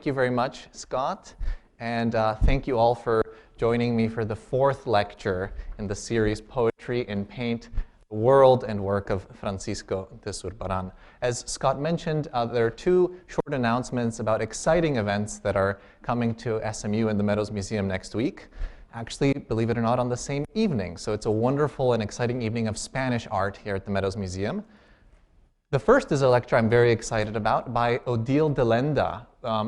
Thank you very much, Scott, and thank you all for joining me for the fourth lecture in the series Poetry in Paint, the World and Work of Francisco de Zurbaran. As Scott mentioned, there are two short announcements about exciting events that are coming to SMU and the Meadows Museum next week. Actually, believe it or not, on the same evening. So it's a wonderful and exciting evening of Spanish art here at the Meadows Museum. The first is a lecture I'm very excited about by Odile de Lenda,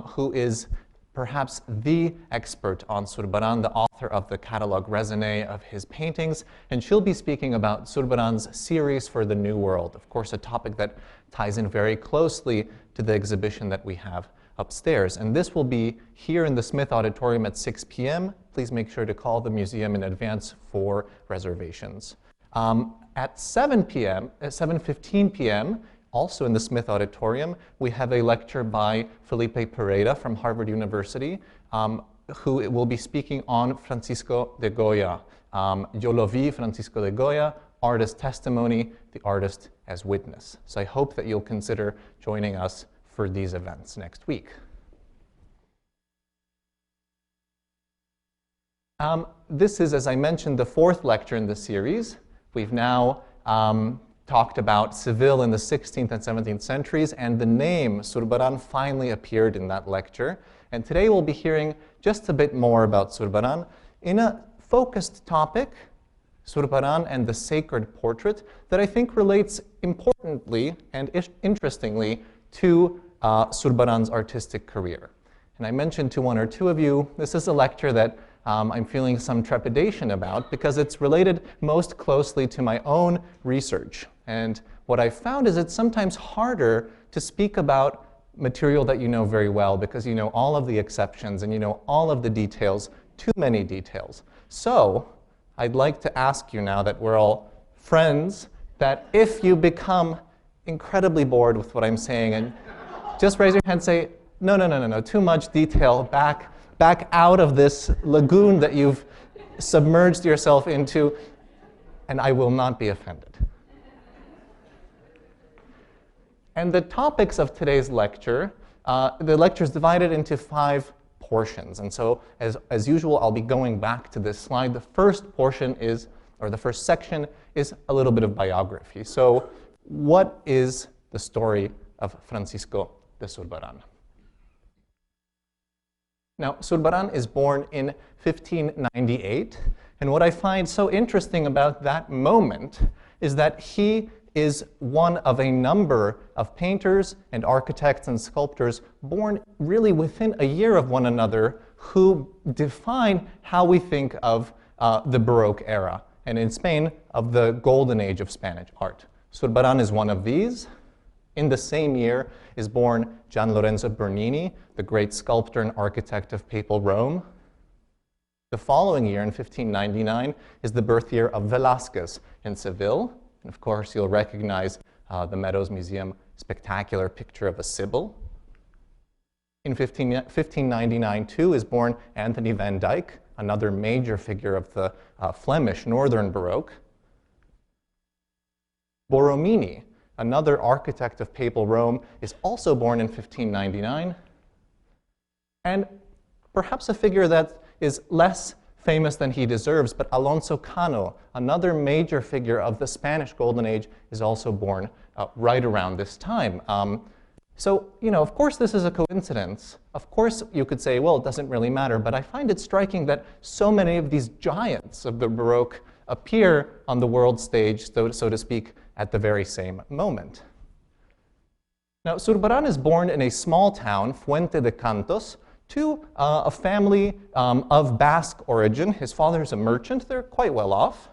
who is perhaps the expert on Zurbaran, the author of the catalog raisonné of his paintings, and she'll be speaking about Zurbaran's series for the New World, of course a topic that ties in very closely to the exhibition that we have upstairs. And this will be here in the Smith Auditorium at 6 p.m. Please make sure to call the museum in advance for reservations. At 7:15 p.m., also in the Smith Auditorium, we have a lecture by Felipe Pereira from Harvard University, who will be speaking on Francisco de Goya. Yo lo vi, Francisco de Goya, artist testimony, the artist as witness. So I hope that you'll consider joining us for these events next week. This is, as I mentioned, the fourth lecture in the series. We've now talked about Seville in the 16th and 17th centuries, and the name Zurbaran finally appeared in that lecture. And today we'll be hearing just a bit more about Zurbaran in a focused topic, Zurbaran and the sacred portrait, that I think relates importantly and interestingly to Zurbaran's artistic career. And I mentioned to one or two of you, this is a lecture that I'm feeling some trepidation about because it's related most closely to my own research. And what I found is it's sometimes harder to speak about material that you know very well because you know all of the exceptions and you know all of the details, too many details. So I'd like to ask you now that we're all friends, that if you become incredibly bored with what I'm saying, and just raise your hand and say, no, too much detail, back out of this lagoon that you've submerged yourself into, and I will not be offended. And the topics of today's lecture, the lecture is divided into 5 portions. And so, as usual, I'll be going back to this slide. The first portion is, or the first section, is a little bit of biography. So, what is the story of Francisco de Zurbaran? Now, Zurbaran is born in 1598, and what I find so interesting about that moment is that he is one of a number of painters and architects and sculptors born really within a year of one another who define how we think of the Baroque era, and in Spain, of the golden age of Spanish art. Zurbaran is one of these. In the same year is born Lorenzo Bernini, the great sculptor and architect of Papal Rome. The following year, in 1599, is the birth year of Velasquez in Seville. And of course, you'll recognize the Meadows Museum spectacular picture of a Sibyl. In 1599, too, is born Anthony van Dyck, another major figure of the Flemish Northern Baroque. Borromini, another architect of Papal Rome, is also born in 1599. And perhaps a figure that is less famous than he deserves, but Alonso Cano, another major figure of the Spanish Golden Age, is also born right around this time. So, of course this is a coincidence. Of course you could say, well, it doesn't really matter, but I find it striking that so many of these giants of the Baroque appear on the world stage, so to speak, at the very same moment. Now, Zurbaran is born in a small town, Fuente de Cantos, to a family of Basque origin. His father is a merchant. They're quite well off.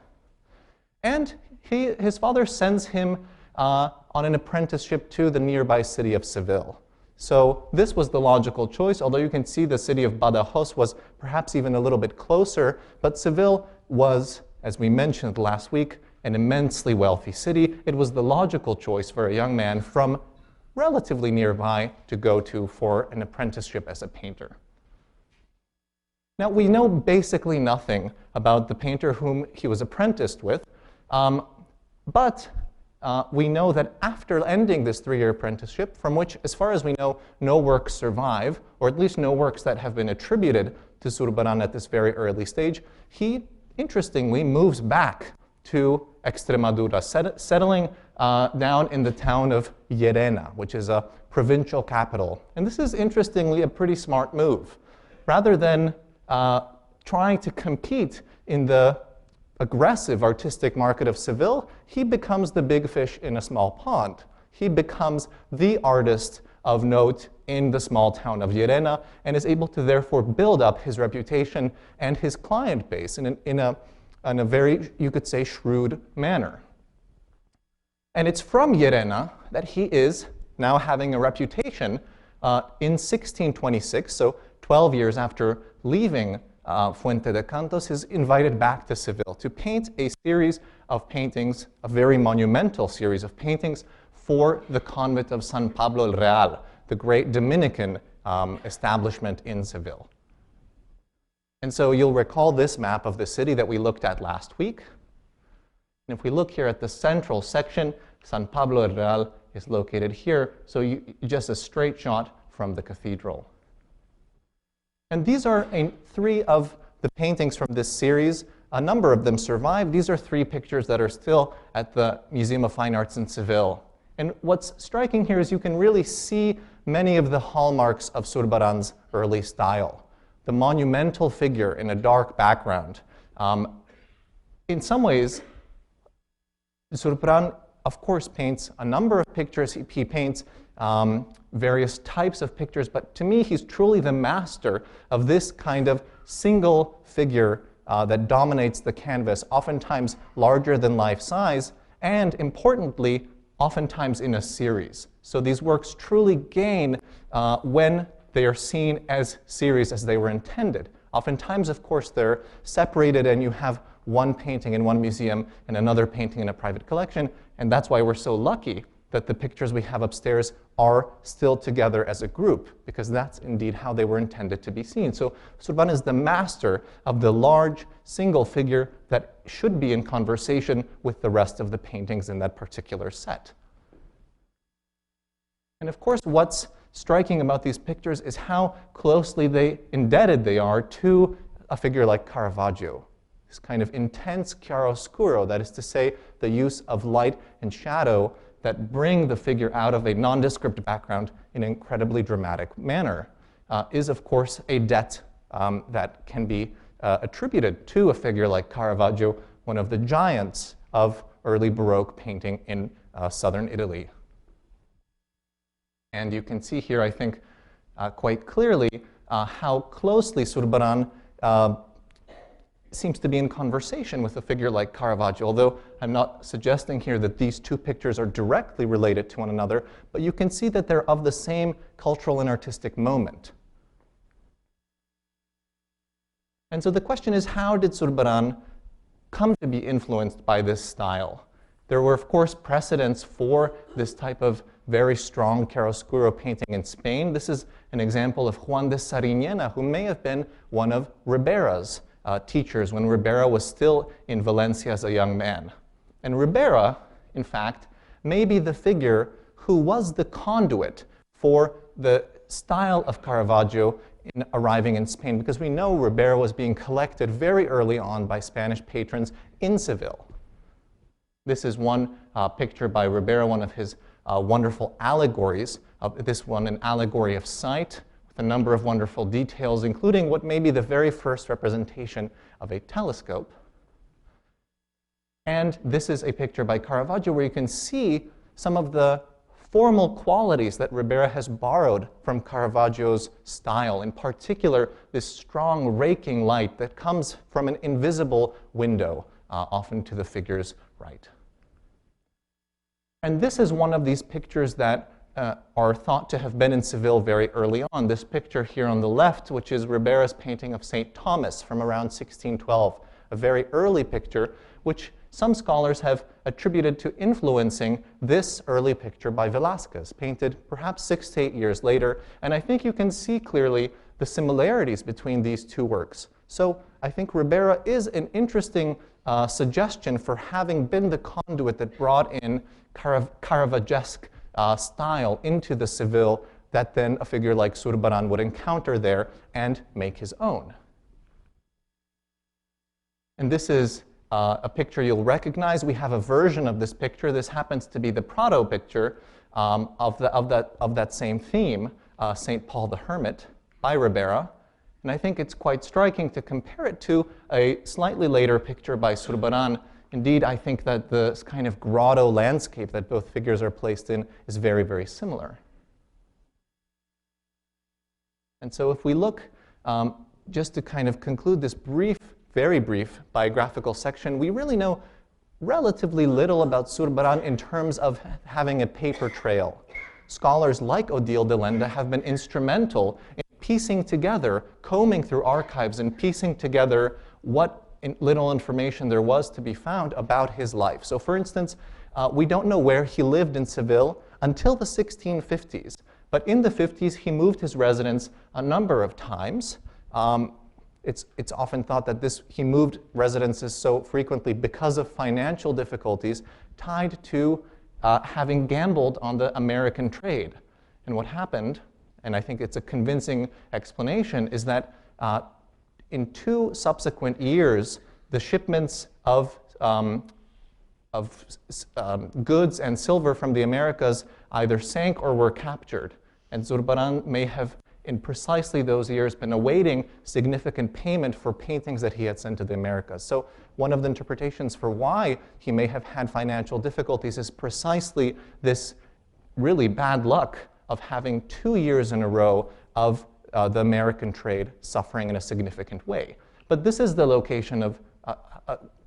And his father sends him on an apprenticeship to the nearby city of Seville. So this was the logical choice, although you can see the city of Badajoz was perhaps even a little bit closer, but Seville was, as we mentioned last week, an immensely wealthy city. It was the logical choice for a young man from relatively nearby to go to for an apprenticeship as a painter. Now, we know basically nothing about the painter whom he was apprenticed with, but we know that after ending this 3-year apprenticeship, from which, as far as we know, no works survive, or at least no works that have been attributed to Zurbaran at this very early stage, he, interestingly, moves back to Extremadura, settling down in the town of Llerena, which is a provincial capital. And this is, interestingly, a pretty smart move. Rather than trying to compete in the aggressive artistic market of Seville, he becomes the big fish in a small pond. He becomes the artist of note in the small town of Llerena and is able to therefore build up his reputation and his client base in a very, you could say, shrewd manner. And it's from Llerena that he is now having a reputation in 1626, so 12 years after leaving Fuente de Cantos, is invited back to Seville to paint a series of paintings, a very monumental series of paintings for the convent of San Pablo el Real, the great Dominican establishment in Seville. And so you'll recall this map of the city that we looked at last week. And if we look here at the central section, San Pablo el Real is located here, so just a straight shot from the cathedral. And these are 3 of the paintings from this series. A number of them survive. These are 3 pictures that are still at the Museum of Fine Arts in Seville. And what's striking here is you can really see many of the hallmarks of Zurbaran's early style. The monumental figure in a dark background. In some ways, Zurbaran, of course, paints a number of pictures. He paints various types of pictures, but to me, he's truly the master of this kind of single figure that dominates the canvas, oftentimes larger than life size, and importantly, oftentimes in a series. So these works truly gain when they are seen as series as they were intended. Oftentimes, of course, they're separated and you have one painting in one museum and another painting in a private collection, and that's why we're so lucky that the pictures we have upstairs are still together as a group, because that's indeed how they were intended to be seen. So Zurbaran is the master of the large single figure that should be in conversation with the rest of the paintings in that particular set. And of course, what's striking about these pictures is how closely indebted they are to a figure like Caravaggio. This kind of intense chiaroscuro, that is to say, the use of light and shadow that bring the figure out of a nondescript background in an incredibly dramatic manner, is of course a debt that can be attributed to a figure like Caravaggio, one of the giants of early Baroque painting in southern Italy. And you can see here, I think, quite clearly how closely Zurbaran seems to be in conversation with a figure like Caravaggio, although I'm not suggesting here that these 2 pictures are directly related to one another, but you can see that they're of the same cultural and artistic moment. And so the question is, how did Zurbaran come to be influenced by this style? There were, of course, precedents for this type of very strong chiaroscuro painting in Spain. This is an example of Juan de Sariñena, who may have been one of Ribera's teachers when Ribera was still in Valencia as a young man. And Ribera, in fact, may be the figure who was the conduit for the style of Caravaggio in arriving in Spain, because we know Ribera was being collected very early on by Spanish patrons in Seville. This is one picture by Ribera, one of his wonderful allegories. This one, an allegory of sight, with a number of wonderful details, including what may be the very first representation of a telescope. And this is a picture by Caravaggio where you can see some of the formal qualities that Ribera has borrowed from Caravaggio's style, in particular this strong raking light that comes from an invisible window, often to the figure's right. And this is one of these pictures that are thought to have been in Seville very early on. This picture here on the left, which is Ribera's painting of St. Thomas from around 1612, a very early picture, which some scholars have attributed to influencing this early picture by Velasquez, painted perhaps 6 to 8 years later. And I think you can see clearly the similarities between these 2 works. So I think Ribera is an interesting suggestion for having been the conduit that brought in Caravagesque style into the Seville that then a figure like Zurbaran would encounter there and make his own. And this is a picture you'll recognize. We have a version of this picture. This happens to be the Prado picture of that same theme, St. Paul the Hermit by Ribera. And I think it's quite striking to compare it to a slightly later picture by Zurbaran. Indeed, I think that the kind of grotto landscape that both figures are placed in is very, very similar. And so if we look, just to kind of conclude this brief, very brief biographical section, we really know relatively little about Zurbaran in terms of having a paper trail. Scholars like Odile de Lende have been instrumental in piecing together, combing through archives and piecing together what little information there was to be found about his life. So for instance, we don't know where he lived in Seville until the 1650s. But in the 50s, he moved his residence a number of times. It's often thought that he moved residences so frequently because of financial difficulties tied to having gambled on the American trade. And what happened, and I think it's a convincing explanation, is that in 2 subsequent years, the shipments of goods and silver from the Americas either sank or were captured. And Zurbaran may have, in precisely those years, been awaiting significant payment for paintings that he had sent to the Americas. So one of the interpretations for why he may have had financial difficulties is precisely this really bad luck of having 2 years in a row of the American trade suffering in a significant way. But this is the location of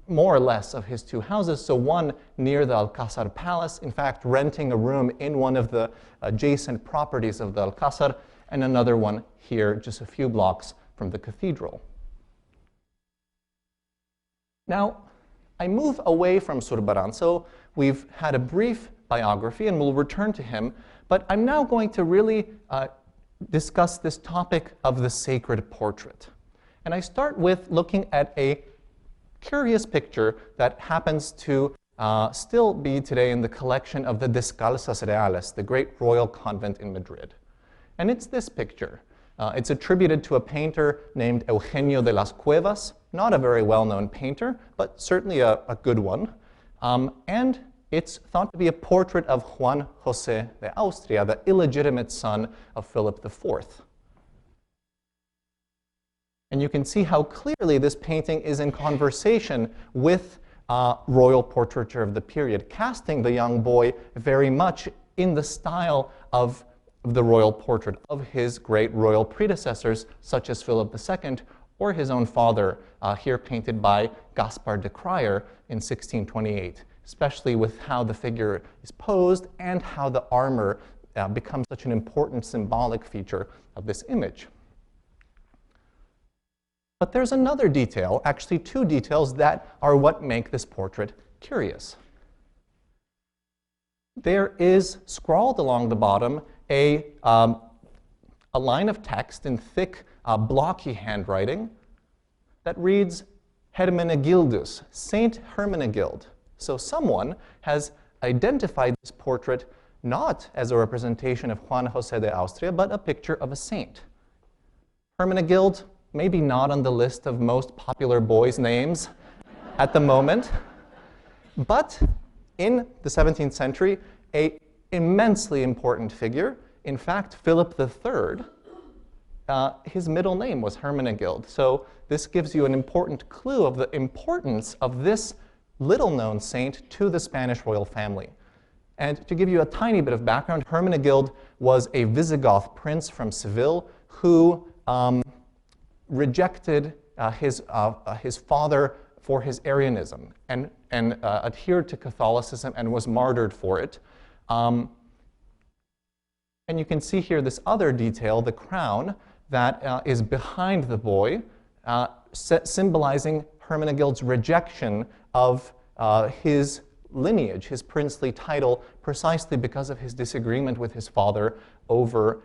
more or less of his 2 houses. So one near the Alcázar Palace, in fact, renting a room in one of the adjacent properties of the Alcázar, and another one here just a few blocks from the cathedral. Now, I move away from Zurbaran. So we've had a brief biography, and we'll return to him. But I'm now going to really discuss this topic of the sacred portrait. And I start with looking at a curious picture that happens to still be today in the collection of the Descalzas Reales, the great royal convent in Madrid. And it's this picture. It's attributed to a painter named Eugenio de las Cuevas, not a very well-known painter, but certainly a good one. And it's thought to be a portrait of Juan José de Austria, the illegitimate son of Philip IV. And you can see how clearly this painting is in conversation with royal portraiture of the period, casting the young boy very much in the style of the royal portrait of his great royal predecessors, such as Philip II or his own father, here painted by Gaspar de Cryer in 1628, especially with how the figure is posed and how the armor becomes such an important symbolic feature of this image. But there's another detail, actually 2 details, that are what make this portrait curious. There is scrawled along the bottom a line of text in thick, blocky handwriting that reads Hermenegildus, Saint Hermenegild. So someone has identified this portrait not as a representation of Juan José de Austria, but a picture of a saint. Hermenegild, maybe not on the list of most popular boys' names at the moment, but in the 17th century, an immensely important figure. In fact, Philip III, his middle name was Hermenegild. So this gives you an important clue of the importance of this little-known saint to the Spanish royal family. And to give you a tiny bit of background, Hermenegild was a Visigoth prince from Seville who rejected his father for his Arianism and adhered to Catholicism and was martyred for it. And you can see here this other detail, the crown, that is behind the boy, symbolizing Hermenegild's rejection of his lineage, his princely title, precisely because of his disagreement with his father over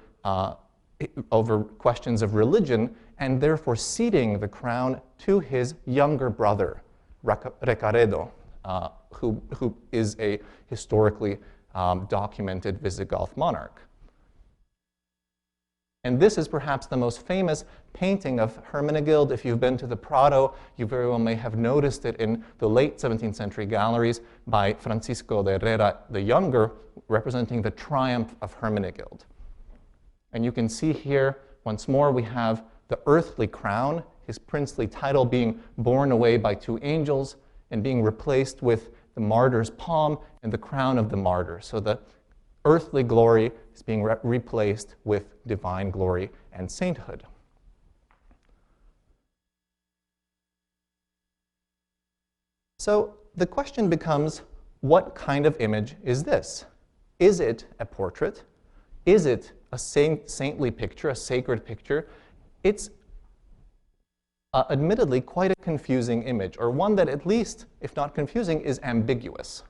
questions of religion, and therefore ceding the crown to his younger brother, Recaredo, who is a historically documented Visigoth monarch. And this is perhaps the most famous painting of Hermenegild. If you've been to the Prado, you very well may have noticed it in the late 17th century galleries by Francisco de Herrera the Younger, representing the triumph of Hermenegild. And you can see here, once more, we have the earthly crown, his princely title being borne away by two angels and being replaced with the martyr's palm and the crown of the martyr. So the earthly glory is being replaced with divine glory and sainthood. So the question becomes, what kind of image is this? Is it a portrait? Is it a saintly picture, a sacred picture? It's admittedly quite a confusing image, or one that at least, if not confusing, is ambiguous.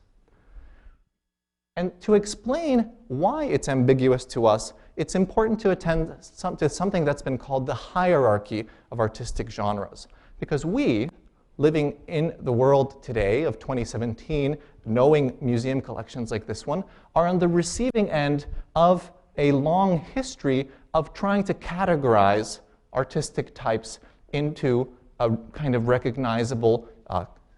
And to explain why it's ambiguous to us, it's important to attend to something that's been called the hierarchy of artistic genres. Because we, living in the world today of 2017, knowing museum collections like this one, are on the receiving end of a long history of trying to categorize artistic types into a kind of recognizable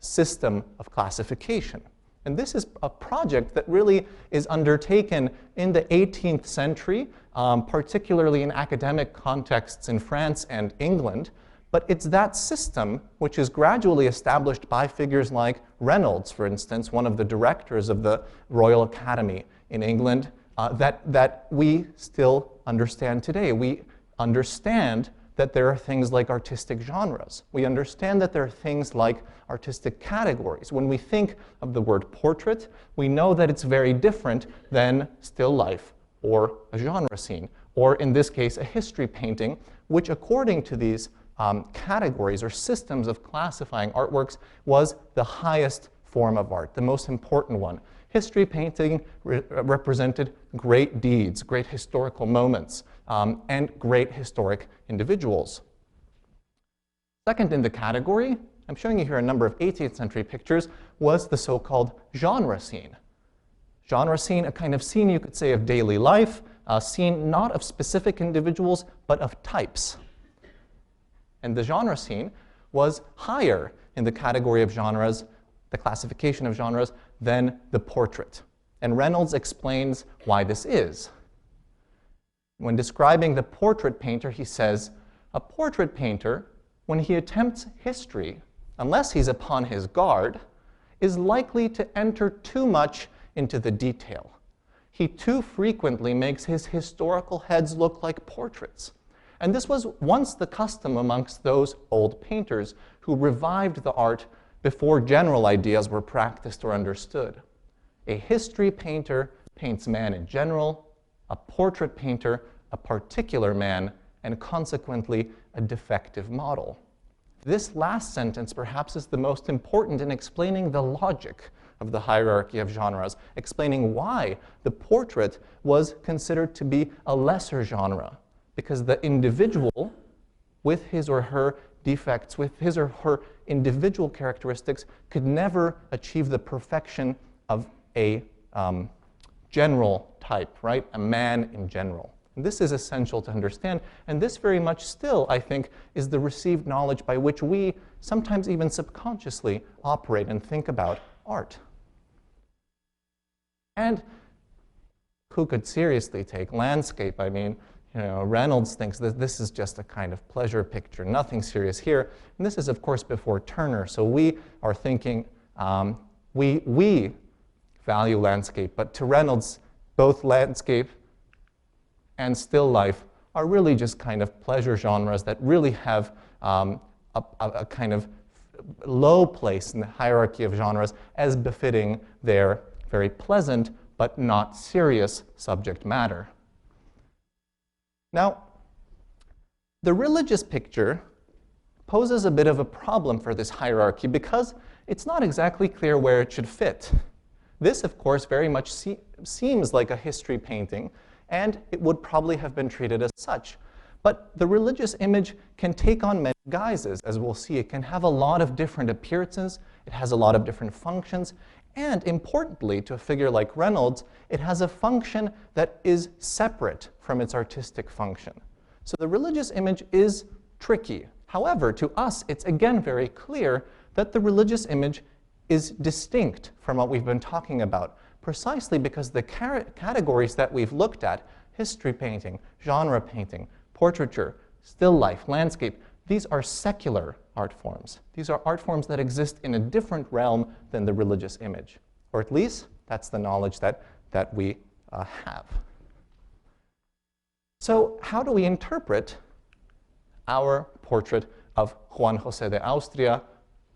system of classification. And this is a project that really is undertaken in the 18th century, particularly in academic contexts in France and England. But it's that system which is gradually established by figures like Reynolds, for instance, one of the directors of the Royal Academy in England, that we still understand today. We understand that there are things like artistic genres. We understand that there are things like artistic categories. When we think of the word portrait, we know that it's very different than still life or a genre scene, or in this case, a history painting, which according to these categories or systems of classifying artworks was the highest form of art, the most important one. History painting represented great deeds, great historical moments, and great historic individuals. Second in the category, I'm showing you here a number of 18th century pictures, was the so-called genre scene. Genre scene, a kind of scene you could say of daily life, a scene not of specific individuals, but of types. And the genre scene was higher in the category of genres, the classification of genres, than the portrait. And Reynolds explains why this is. When describing the portrait painter, he says, a portrait painter, when he attempts history, unless he's upon his guard, is likely to enter too much into the detail. He too frequently makes his historical heads look like portraits. And this was once the custom amongst those old painters who revived the art before general ideas were practiced or understood. A history painter paints man in general, a portrait painter a particular man, and consequently a defective model. This last sentence perhaps is the most important in explaining the logic of the hierarchy of genres, explaining why the portrait was considered to be a lesser genre, because the individual, with his or her defects, with his or her individual characteristics, could never achieve the perfection of a general type, right? A man in general. And this is essential to understand, and this very much still, I think, is the received knowledge by which we sometimes even subconsciously operate and think about art. And who could seriously take landscape? I mean, you know, Reynolds thinks that this is just a kind of pleasure picture, nothing serious here. And this is, of course, before Turner. So we are thinking, we value landscape, but to Reynolds, both landscape and still life are really just kind of pleasure genres that really have a kind of low place in the hierarchy of genres as befitting their very pleasant but not serious subject matter. Now, the religious picture poses a bit of a problem for this hierarchy because it's not exactly clear where it should fit. This, of course, very much seems like a history painting, and it would probably have been treated as such. But the religious image can take on many guises, as we'll see. It can have a lot of different appearances, it has a lot of different functions, and importantly, to a figure like Reynolds, it has a function that is separate from its artistic function. So the religious image is tricky. However, to us, it's again very clear that the religious image is distinct from what we've been talking about, precisely because the categories that we've looked at, history painting, genre painting, portraiture, still life, landscape, these are secular art forms. These are art forms that exist in a different realm than the religious image. Or at least, that's the knowledge that we have. So how do we interpret our portrait of Juan José de Austria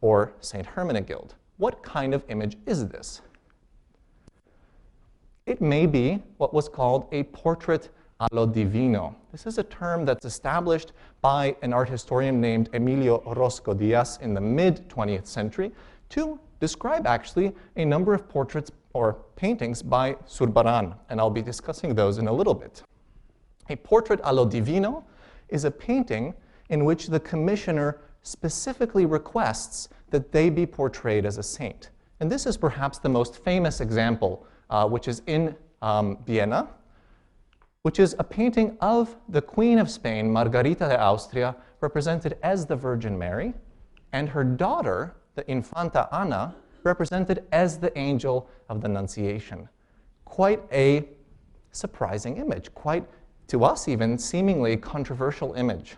or Saint Hermenegild? What kind of image is this? It may be what was called a portrait a lo divino. This is a term that's established by an art historian named Emilio Orozco Diaz in the mid-20th century to describe actually a number of portraits or paintings by Zurbaran, and I'll be discussing those in a little bit. A portrait a lo divino is a painting in which the commissioner specifically requests that they be portrayed as a saint. And this is perhaps the most famous example, which is in Vienna, which is a painting of the Queen of Spain, Margarita de Austria, represented as the Virgin Mary, and her daughter, the Infanta Ana, represented as the Angel of the Annunciation. Quite a surprising image, quite, to us even, seemingly controversial image.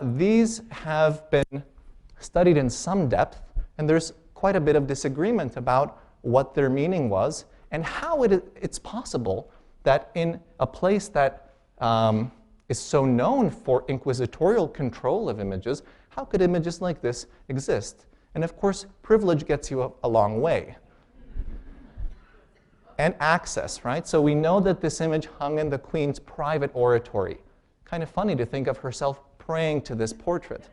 These have been studied in some depth, and there's quite a bit of disagreement about what their meaning was and how it's possible that in a place that is so known for inquisitorial control of images, how could images like this exist? And of course, privilege gets you a long way. And access, right? So we know that this image hung in the Queen's private oratory. Kind of funny to think of herself praying to this portrait.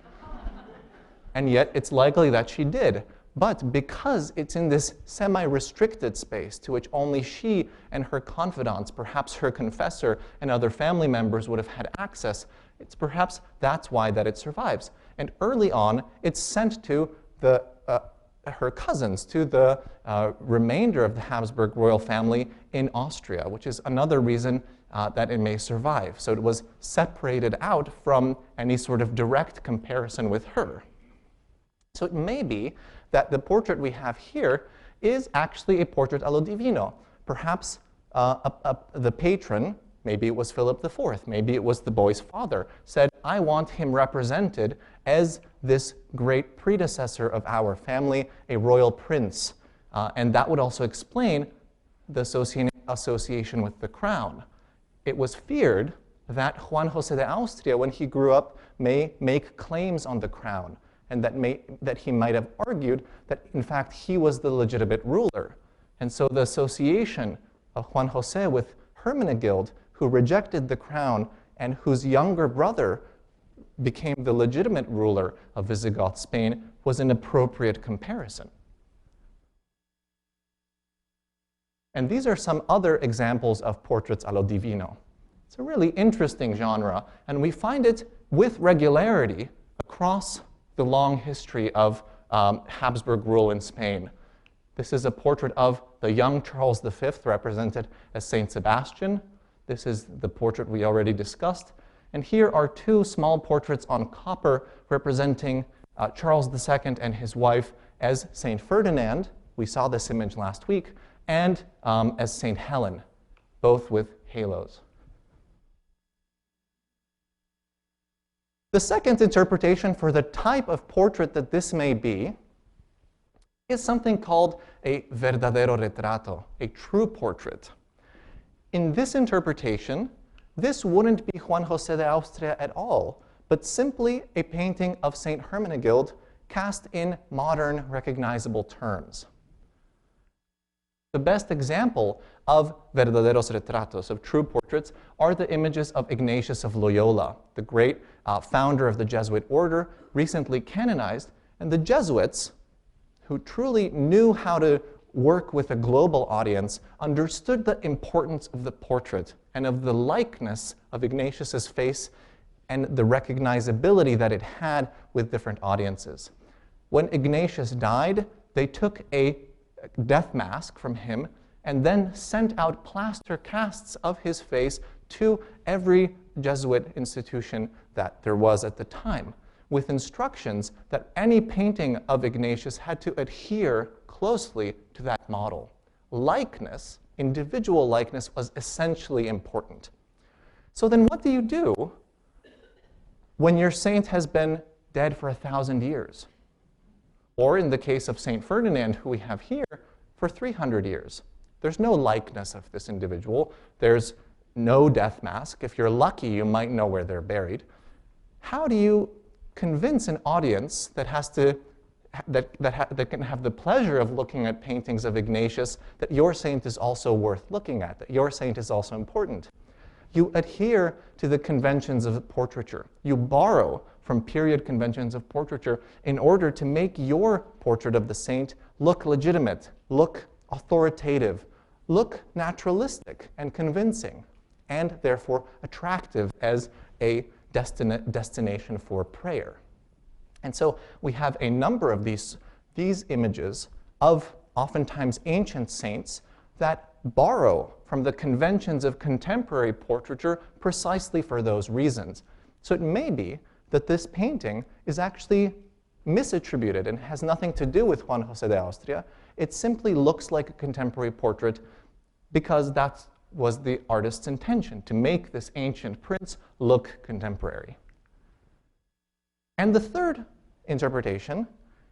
And yet, it's likely that she did. But because it's in this semi-restricted space to which only she and her confidants, perhaps her confessor and other family members would have had access, it's perhaps that's why that it survives. And early on, it's sent to her cousins, to the remainder of the Habsburg royal family in Austria, which is another reason that it may survive. So it was separated out from any sort of direct comparison with her. So it may be that the portrait we have here is actually a portrait a lo divino. Perhaps the patron, maybe it was Philip IV, maybe it was the boy's father, said, I want him represented as this great predecessor of our family, a royal prince. And that would also explain the association with the crown. It was feared that Juan José de Austria, when he grew up, may make claims on the crown, and that he might have argued that, in fact, he was the legitimate ruler. And so the association of Juan José with Hermenegild, who rejected the crown and whose younger brother became the legitimate ruler of Visigoth Spain, was an appropriate comparison. And these are some other examples of portraits a lo divino. It's a really interesting genre, and we find it with regularity across the long history of Habsburg rule in Spain. This is a portrait of the young Charles V, represented as Saint Sebastian. This is the portrait we already discussed. And here are two small portraits on copper representing Charles II and his wife as Saint Ferdinand. We saw this image last week. And as Saint Helen, both with halos. The second interpretation for the type of portrait that this may be is something called a verdadero retrato, a true portrait. In this interpretation, this wouldn't be Juan José de Austria at all, but simply a painting of Saint Hermenegild cast in modern recognizable terms. The best example of verdaderos retratos, of true portraits, are the images of Ignatius of Loyola, the great founder of the Jesuit order, recently canonized. And the Jesuits, who truly knew how to work with a global audience, understood the importance of the portrait and of the likeness of Ignatius's face and the recognizability that it had with different audiences. When Ignatius died, they took a death mask from him and then sent out plaster casts of his face to every Jesuit institution that there was at the time, with instructions that any painting of Ignatius had to adhere closely to that model. Likeness, individual likeness, was essentially important. So then what do you do when your saint has been dead for 1,000 years? Or in the case of Saint Ferdinand, who we have here, for 300 years. There's no likeness of this individual. There's no death mask. If you're lucky, you might know where they're buried. How do you convince an audience that has to that can have the pleasure of looking at paintings of Ignatius that your saint is also worth looking at, that your saint is also important? You adhere to the conventions of portraiture. You borrow from period conventions of portraiture in order to make your portrait of the saint look legitimate, look authoritative, look naturalistic and convincing, and therefore attractive as a destination for prayer. And so we have a number of these images of oftentimes ancient saints that borrow from the conventions of contemporary portraiture precisely for those reasons. So it may be that this painting is actually misattributed and has nothing to do with Juan José de Austria. It simply looks like a contemporary portrait because that was the artist's intention, to make this ancient prince look contemporary. And the third interpretation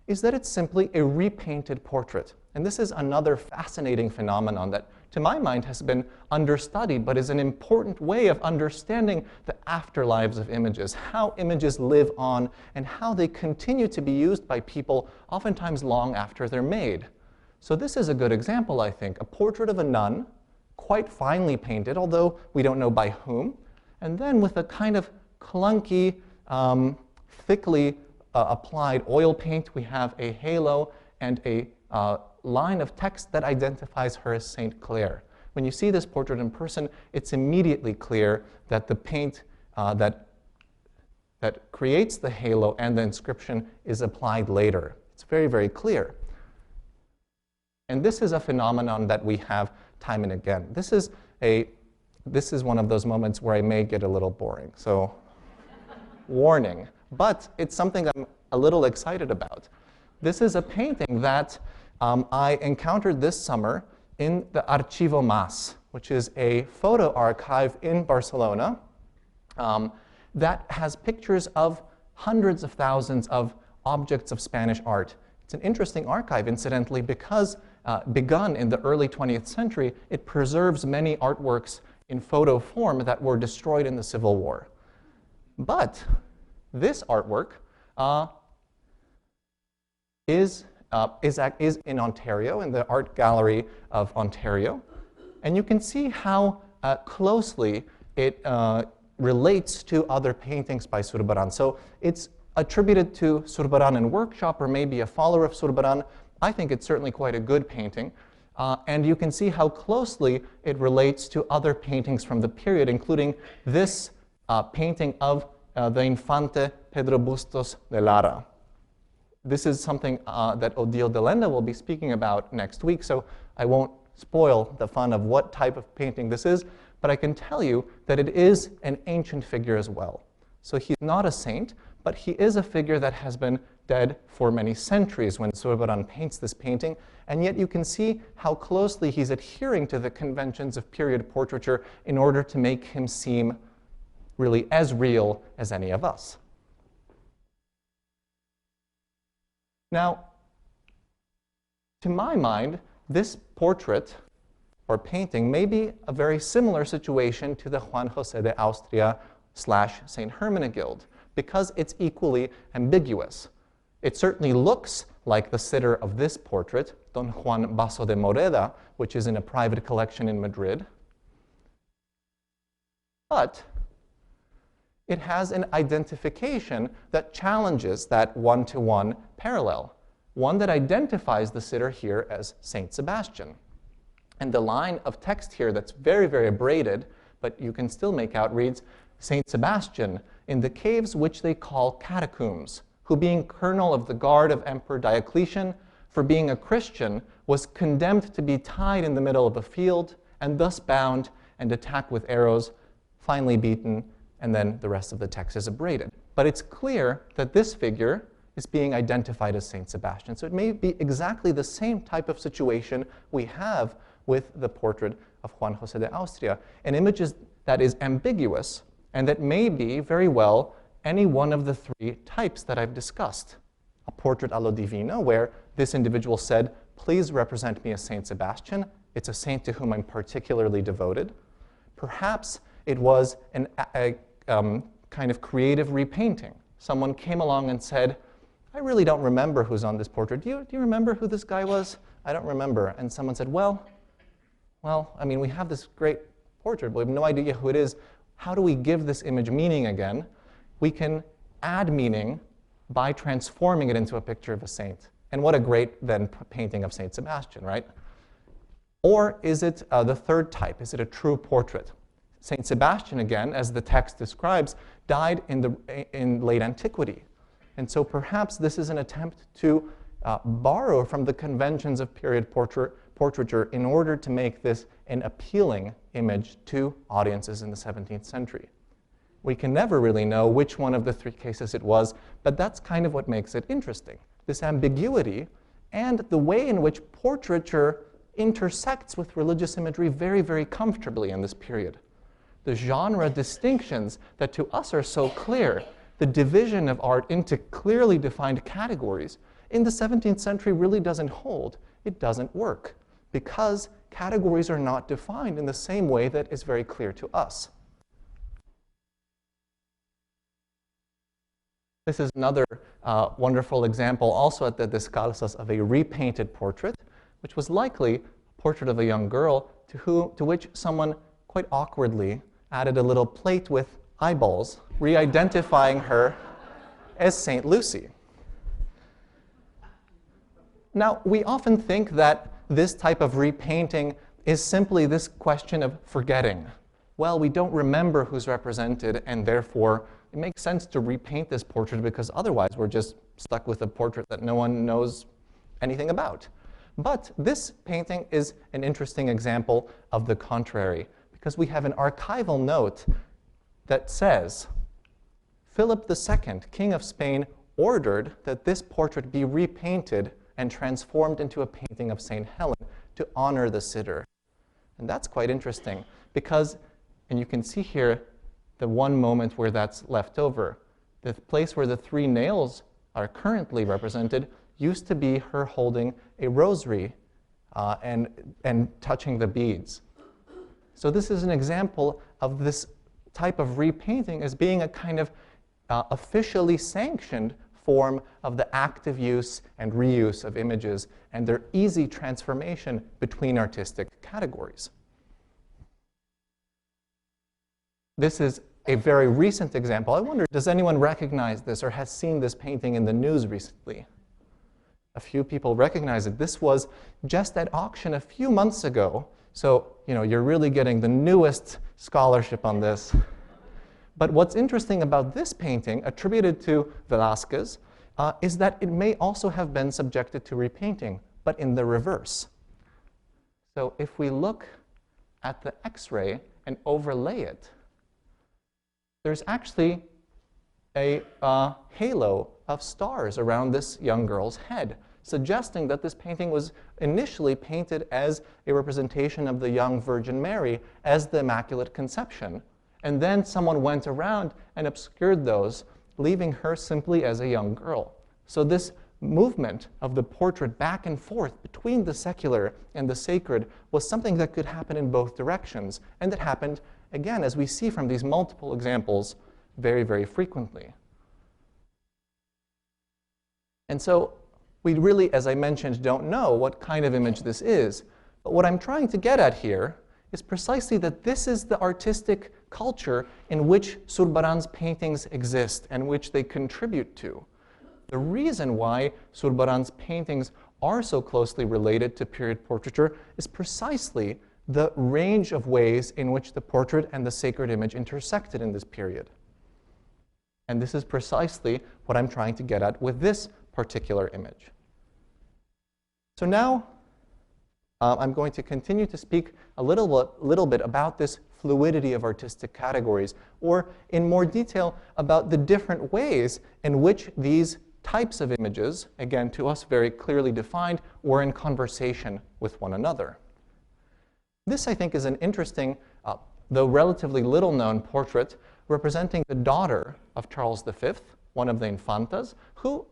is that it's simply a repainted portrait. And this is another fascinating phenomenon that, to my mind, has been understudied, but is an important way of understanding the afterlives of images, how images live on, and how they continue to be used by people oftentimes long after they're made. So this is a good example, I think. A portrait of a nun, quite finely painted, although we don't know by whom, and then with a kind of clunky, thickly applied oil paint, we have a halo and a line of text that identifies her as Saint Clare. When you see this portrait in person, it's immediately clear that the paint that creates the halo and the inscription is applied later. It's very, very clear. And this is a phenomenon that we have time and again. This is one of those moments where I may get a little boring, so warning. But it's something I'm a little excited about. This is a painting that I encountered this summer in the Archivo Mas, which is a photo archive in Barcelona that has pictures of hundreds of thousands of objects of Spanish art. It's an interesting archive, incidentally, because begun in the early 20th century, it preserves many artworks in photo form that were destroyed in the Civil War. But this artwork is in Ontario, in the Art Gallery of Ontario. And you can see how closely it relates to other paintings by Zurbaran. So it's attributed to Zurbaran and workshop, or maybe a follower of Zurbaran. I think it's certainly quite a good painting. And you can see how closely it relates to other paintings from the period, including this painting of the Infante Pedro Bustos de Lara. This is something that Odile de Lenda will be speaking about next week, so I won't spoil the fun of what type of painting this is, but I can tell you that it is an ancient figure as well. So he's not a saint, but he is a figure that has been dead for many centuries when Zurbaran paints this painting, and yet you can see how closely he's adhering to the conventions of period portraiture in order to make him seem really as real as any of us. Now, to my mind, this portrait or painting may be a very similar situation to the Juan José de Austria / St. Hermenegild, because it's equally ambiguous. It certainly looks like the sitter of this portrait, Don Juan Basso de Moreda, which is in a private collection in Madrid. But it has an identification that challenges that one-to-one parallel, one that identifies the sitter here as Saint Sebastian. And the line of text here that's very, very abraded, but you can still make out, reads, Saint Sebastian, in the caves which they call catacombs, who being colonel of the guard of Emperor Diocletian, for being a Christian, was condemned to be tied in the middle of a field, and thus bound and attacked with arrows, finally beaten, and then the rest of the text is abraded. But it's clear that this figure is being identified as Saint Sebastian. So it may be exactly the same type of situation we have with the portrait of Juan José de Austria, an image that is ambiguous and that may be very well any one of the three types that I've discussed. A portrait a lo Divino, where this individual said, please represent me as Saint Sebastian. It's a saint to whom I'm particularly devoted. Perhaps it was a kind of creative repainting. Someone came along and said, I really don't remember who's on this portrait. Do you remember who this guy was? I don't remember. And someone said, well, I mean, we have this great portrait, but we have no idea who it is. How do we give this image meaning again? We can add meaning by transforming it into a picture of a saint. And what a great, then, painting of Saint Sebastian, right? Or is it the third type? Is it a true portrait? Saint Sebastian, again, as the text describes, died in late antiquity. And so perhaps this is an attempt to borrow from the conventions of period portraiture in order to make this an appealing image to audiences in the 17th century. We can never really know which one of the three cases it was, but that's kind of what makes it interesting. This ambiguity and the way in which portraiture intersects with religious imagery very, very comfortably in this period. The genre distinctions that to us are so clear, the division of art into clearly defined categories, in the 17th century really doesn't hold. It doesn't work because categories are not defined in the same way that is very clear to us. This is another wonderful example also at the Descalzas of a repainted portrait, which was likely a portrait of a young girl to which someone quite awkwardly added a little plate with eyeballs, re-identifying her as Saint Lucy. Now, we often think that this type of repainting is simply this question of forgetting. Well, we don't remember who's represented, and therefore it makes sense to repaint this portrait because otherwise we're just stuck with a portrait that no one knows anything about. But this painting is an interesting example of the contrary, because we have an archival note that says, Philip II, King of Spain, ordered that this portrait be repainted and transformed into a painting of St. Helen to honor the sitter. And that's quite interesting because, and you can see here the one moment where that's left over. The place where the three nails are currently represented used to be her holding a rosary and touching the beads. So this is an example of this type of repainting as being a kind of officially sanctioned form of the active use and reuse of images and their easy transformation between artistic categories. This is a very recent example. I wonder, does anyone recognize this or has seen this painting in the news recently? A few people recognize it. This was just at auction a few months ago. So, you're really getting the newest scholarship on this. But what's interesting about this painting, attributed to Velasquez, is that it may also have been subjected to repainting, but in the reverse. So if we look at the X-ray and overlay it, there's actually a halo of stars around this young girl's head, suggesting that this painting was initially painted as a representation of the young Virgin Mary as the Immaculate Conception. And then someone went around and obscured those, leaving her simply as a young girl. So this movement of the portrait back and forth between the secular and the sacred was something that could happen in both directions, and that happened, again, as we see from these multiple examples, very, very frequently. And so we really, as I mentioned, don't know what kind of image this is. But what I'm trying to get at here is precisely that this is the artistic culture in which Zurbaran's paintings exist and which they contribute to. The reason why Zurbaran's paintings are so closely related to period portraiture is precisely the range of ways in which the portrait and the sacred image intersected in this period. And this is precisely what I'm trying to get at with this particular image. So now I'm going to continue to speak a little bit about this fluidity of artistic categories, or in more detail about the different ways in which these types of images, again to us very clearly defined, were in conversation with one another. This, I think, is an interesting, though relatively little known portrait representing the daughter of Charles V, one of the infantas, who,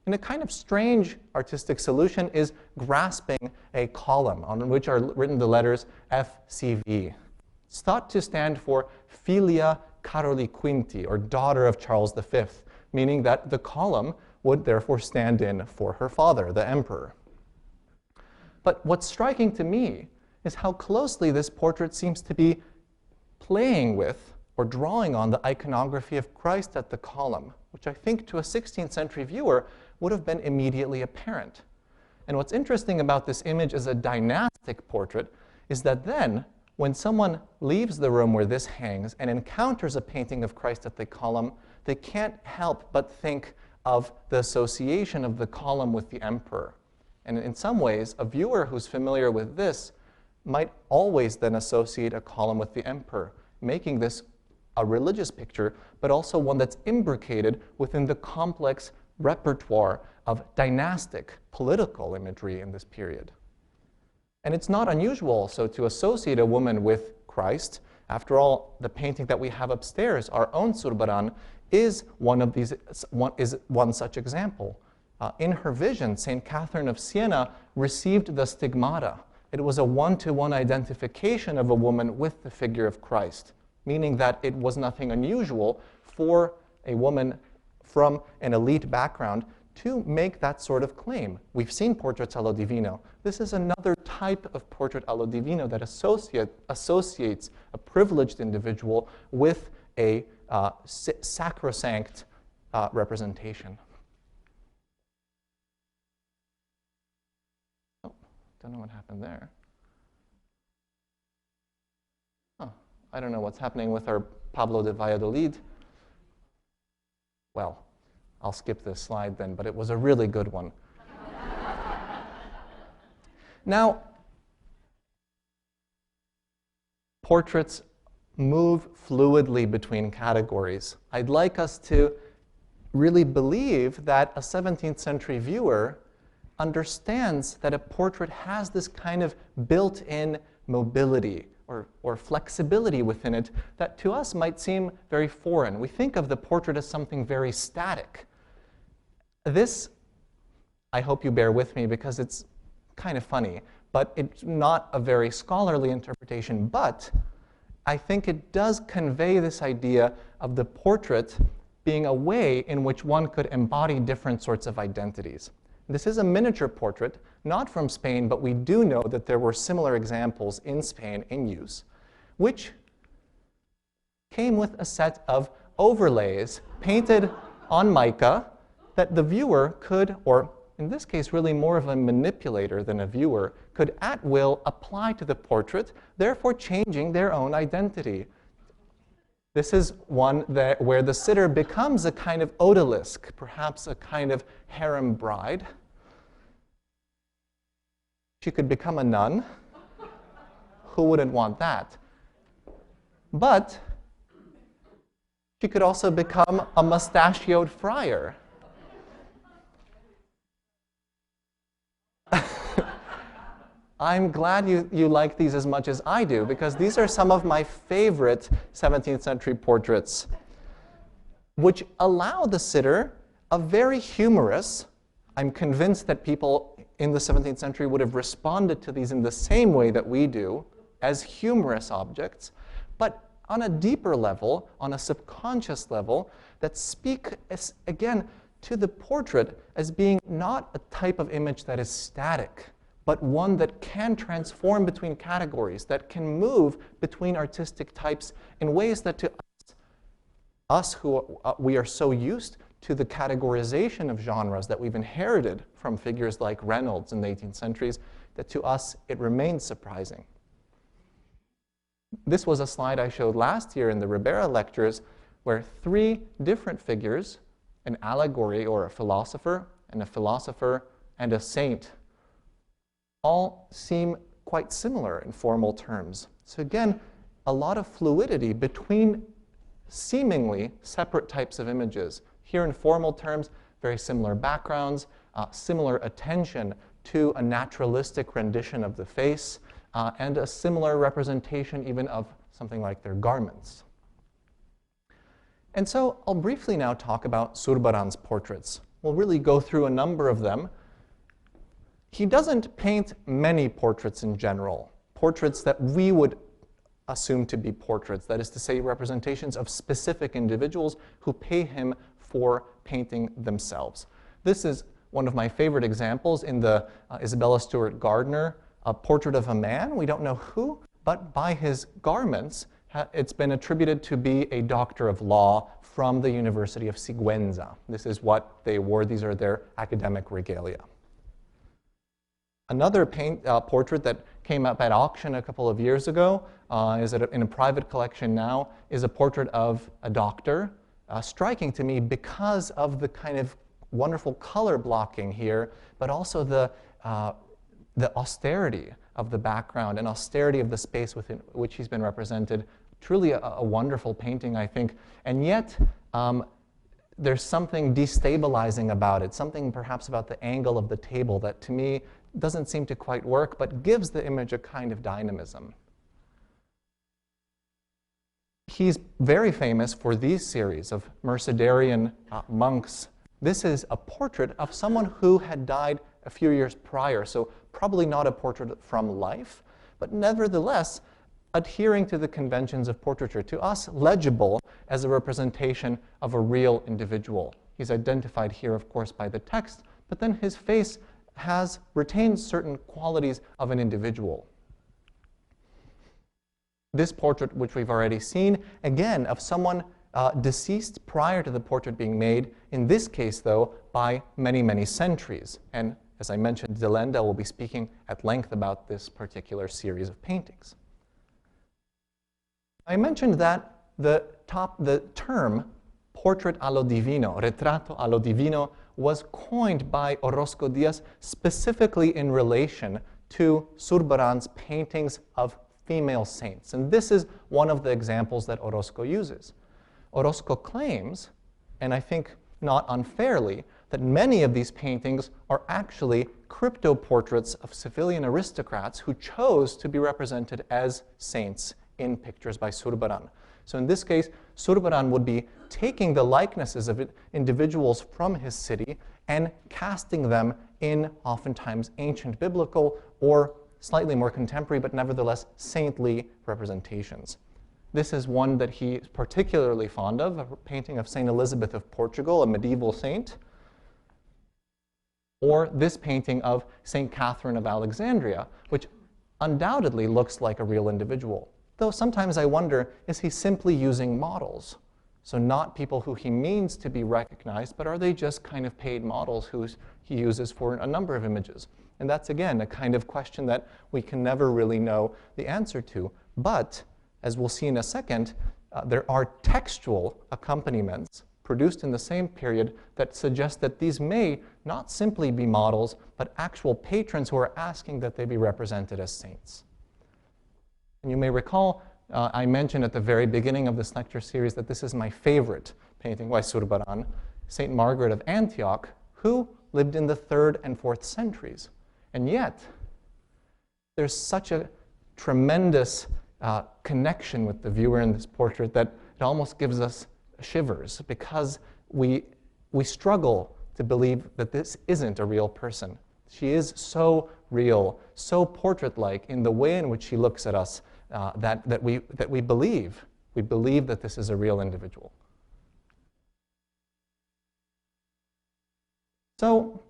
in a kind of strange artistic solution, is grasping a column on which are written the letters FCV. It's thought to stand for Filia Caroli Quinti, or daughter of Charles V, meaning that the column would therefore stand in for her father, the emperor. But what's striking to me is how closely this portrait seems to be playing with or drawing on the iconography of Christ at the column, which I think to a 16th century viewer would have been immediately apparent. And what's interesting about this image as a dynastic portrait is that then, when someone leaves the room where this hangs and encounters a painting of Christ at the column, they can't help but think of the association of the column with the emperor. And in some ways, a viewer who's familiar with this might always then associate a column with the emperor, making this a religious picture, but also one that's imbricated within the complex repertoire of dynastic political imagery in this period. And it's not unusual also to associate a woman with Christ. After all, the painting that we have upstairs, our own Zurbaran, is one such example. In her vision, St. Catherine of Siena received the stigmata. It was a one-to-one identification of a woman with the figure of Christ, meaning that it was nothing unusual for a woman from an elite background to make that sort of claim. We've seen portraits allo Divino. This is another type of portrait allo Divino that associates a privileged individual with a sacrosanct representation. Oh, don't know what happened there. Oh, I don't know what's happening with our Pablo de Valladolid. Well, I'll skip this slide then, but it was a really good one. Now, portraits move fluidly between categories. I'd like us to really believe that a 17th century viewer understands that a portrait has this kind of built-in mobility or flexibility within it that to us might seem very foreign. We think of the portrait as something very static. This, I hope you bear with me because it's kind of funny, but it's not a very scholarly interpretation, but I think it does convey this idea of the portrait being a way in which one could embody different sorts of identities. This is a miniature portrait, not from Spain, but we do know that there were similar examples in Spain in use, which came with a set of overlays painted on mica that the viewer could, or in this case really more of a manipulator than a viewer, could at will apply to the portrait, therefore changing their own identity. This is one where the sitter becomes a kind of odalisque, perhaps a kind of harem bride. She could become a nun. Who wouldn't want that? But she could also become a mustachioed friar. I'm glad you like these as much as I do, because these are some of my favorite 17th century portraits, which allow the sitter a very humorous, I'm convinced that people in the 17th century would have responded to these in the same way that we do, as humorous objects, but on a deeper level, on a subconscious level, that speak, again, to the portrait as being not a type of image that is static, but one that can transform between categories, that can move between artistic types in ways that to us who we are so used to the categorization of genres that we've inherited from figures like Reynolds in the 18th centuries, that to us it remains surprising. This was a slide I showed last year in the Ribera lectures, where three different figures, an allegory or a philosopher, and a saint, all seem quite similar in formal terms. So again, a lot of fluidity between seemingly separate types of images. Here in formal terms, very similar backgrounds, similar attention to a naturalistic rendition of the face, and a similar representation even of something like their garments. And so I'll briefly now talk about Zurbaran's portraits. We'll really go through a number of them. He doesn't paint many portraits in general, portraits that we would assume to be portraits, that is to say, representations of specific individuals who pay him for painting themselves. This is one of my favorite examples in the Isabella Stewart Gardner, a portrait of a man. We don't know who, but by his garments, it's been attributed to be a doctor of law from the University of Siguenza. This is what they wore. These are their academic regalia. Another portrait that came up at auction a couple of years ago, is in a private collection now, is a portrait of a doctor, striking to me because of the kind of wonderful color blocking here, but also the austerity of the background and austerity of the space within which he's been represented. Truly a wonderful painting, I think. And yet, there's something destabilizing about it, something perhaps about the angle of the table that to me doesn't seem to quite work, but gives the image a kind of dynamism. He's very famous for these series of Mercedarian monks. This is a portrait of someone who had died a few years prior, so probably not a portrait from life, but nevertheless adhering to the conventions of portraiture, to us legible as a representation of a real individual. He's identified here, of course, by the text, but then his face has retained certain qualities of an individual. This portrait, which we've already seen, again, of someone deceased prior to the portrait being made, in this case, though, by many, many centuries. And as I mentioned, Zelenda will be speaking at length about this particular series of paintings. I mentioned that the term portrait a lo divino, retrato a lo divino, was coined by Orozco Diaz specifically in relation to Zurbaran's paintings of female saints. And this is one of the examples that Orozco uses. Orozco claims, and I think not unfairly, that many of these paintings are actually crypto-portraits of civilian aristocrats who chose to be represented as saints in pictures by Zurbaran. So in this case, Zurbaran would be taking the likenesses of individuals from his city and casting them in oftentimes ancient biblical or slightly more contemporary, but nevertheless saintly representations. This is one that he is particularly fond of, a painting of Saint Elizabeth of Portugal, a medieval saint, or this painting of Saint Catherine of Alexandria, which undoubtedly looks like a real individual. Though sometimes I wonder, is he simply using models? So not people who he means to be recognized, but are they just kind of paid models who he uses for a number of images? And that's, again, a kind of question that we can never really know the answer to. But, as we'll see in a second, there are textual accompaniments produced in the same period that suggest that these may not simply be models, but actual patrons who are asking that they be represented as saints. And you may recall, I mentioned at the very beginning of this lecture series that this is my favorite painting by Zurbaran, Saint Margaret of Antioch, who lived in the 3rd and 4th centuries. And yet, there's such a tremendous connection with the viewer in this portrait that it almost gives us shivers, because we struggle to believe that this isn't a real person. She is so real, so portrait-like in the way in which she looks at us that we believe that this is a real individual. So